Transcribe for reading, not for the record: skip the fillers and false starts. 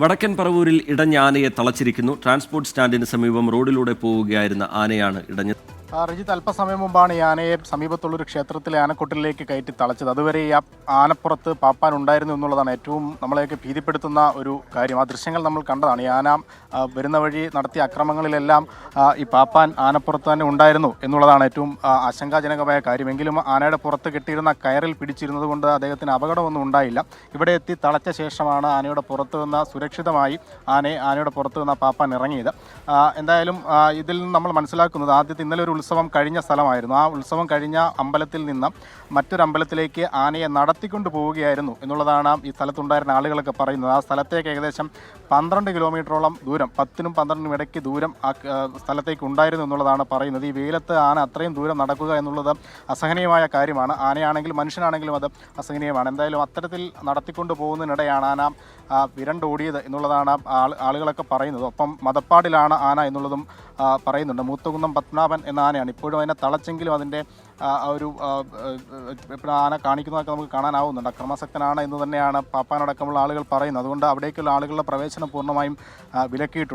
വടക്കൻ പറവൂരിൽ ഇടഞ്ഞ ആനയെ തളച്ചിരിക്കുന്നു. ട്രാൻസ്പോർട്ട് സ്റ്റാൻഡിന് സമീപം റോഡിലൂടെ പോവുകയായിരുന്ന ആനയാണ് ഇടഞ്ഞത്. റിജിത്ത്, അല്പസമയം മുമ്പാണ് ഈ ആനയെ സമീപത്തുള്ളൊരു ക്ഷേത്രത്തിലെ ആനക്കൊട്ടിലേക്ക് കയറ്റി തളച്ചത്. അതുവരെ ഈ ആനപ്പുറത്ത് പാപ്പാൻ ഉണ്ടായിരുന്നു എന്നുള്ളതാണ് ഏറ്റവും നമ്മളെയൊക്കെ ഭീതിപ്പെടുത്തുന്ന ഒരു കാര്യം. ആ ദൃശ്യങ്ങൾ നമ്മൾ കണ്ടതാണ്. ഈ ആന വരുന്ന വഴി നടത്തിയ അക്രമങ്ങളിലെല്ലാം ഈ പാപ്പാൻ ആനപ്പുറത്ത് തന്നെ ഉണ്ടായിരുന്നു എന്നുള്ളതാണ് ഏറ്റവും ആശങ്കാജനകമായ കാര്യമെങ്കിലും ആനയുടെ പുറത്ത് കെട്ടിയിരുന്ന കയറിൽ പിടിച്ചിരുന്നത് കൊണ്ട് അദ്ദേഹത്തിന് അപകടമൊന്നും ഉണ്ടായില്ല. ഇവിടെ എത്തി തളച്ച ശേഷമാണ് ആനയുടെ പുറത്ത് നിന്ന് സുരക്ഷിതമായി ആനയുടെ പുറത്ത് നിന്ന് പാപ്പാൻ ഇറങ്ങിയത്. എന്തായാലും ഇതിൽ നിന്ന് നമ്മൾ മനസ്സിലാക്കുന്നത് ഇന്നലെ ഒരു ഉത്സവം കഴിഞ്ഞ സ്ഥലമായിരുന്നു. ആ ഉത്സവം കഴിഞ്ഞ അമ്പലത്തിൽ നിന്ന് മറ്റൊരു അമ്പലത്തിലേക്ക് ആനയെ നടത്തിക്കൊണ്ട് പോവുകയായിരുന്നു എന്നുള്ളതാണ് ഈ സ്ഥലത്തുണ്ടായിരുന്ന ആളുകളൊക്കെ പറയുന്നത്. ആ സ്ഥലത്തേക്ക് ഏകദേശം 12 കിലോമീറ്ററോളം ദൂരം, 10നും 12നും ഇടയ്ക്ക് ദൂരം ആ സ്ഥലത്തേക്ക് ഉണ്ടായിരുന്നു എന്നുള്ളതാണ് പറയുന്നത്. ഈ വെയിലത്ത് ആന അത്രയും ദൂരം നടക്കുക എന്നുള്ളത് അസഹനീയമായ കാര്യമാണ്. ആനയാണെങ്കിലും മനുഷ്യനാണെങ്കിലും അത് അസഹനീയമാണ്. എന്തായാലും അത്തരത്തിൽ നടത്തിക്കൊണ്ട് പോകുന്നതിനിടെയാണ് ആന വിരണ്ടോടിയത് എന്നുള്ളതാണ് ആളുകളൊക്കെ പറയുന്നത്. ഒപ്പം മദപ്പാടിലാണ് ആന എന്നുള്ളതും പറയുന്നുണ്ട്. മൂത്തകുന്നം പത്മനാഭൻ എന്ന ആനയാണ്. ഇപ്പോഴും അതിനെ തളച്ചെങ്കിലും അതിൻ്റെ ഒരു എപ്പോഴും ആന കാണിക്കുന്നതൊക്കെ നമുക്ക് കാണാനാവുന്നുണ്ട്. അക്രമാസക്തനാണ് എന്ന് തന്നെയാണ് പാപ്പാനടക്കമുള്ള ആളുകൾ പറയുന്നത്. അതുകൊണ്ട് അവിടേക്കുള്ള ആളുകളുടെ പ്രവേശനം പൂർണ്ണമായും വിലക്കിയിട്ടുണ്ട്.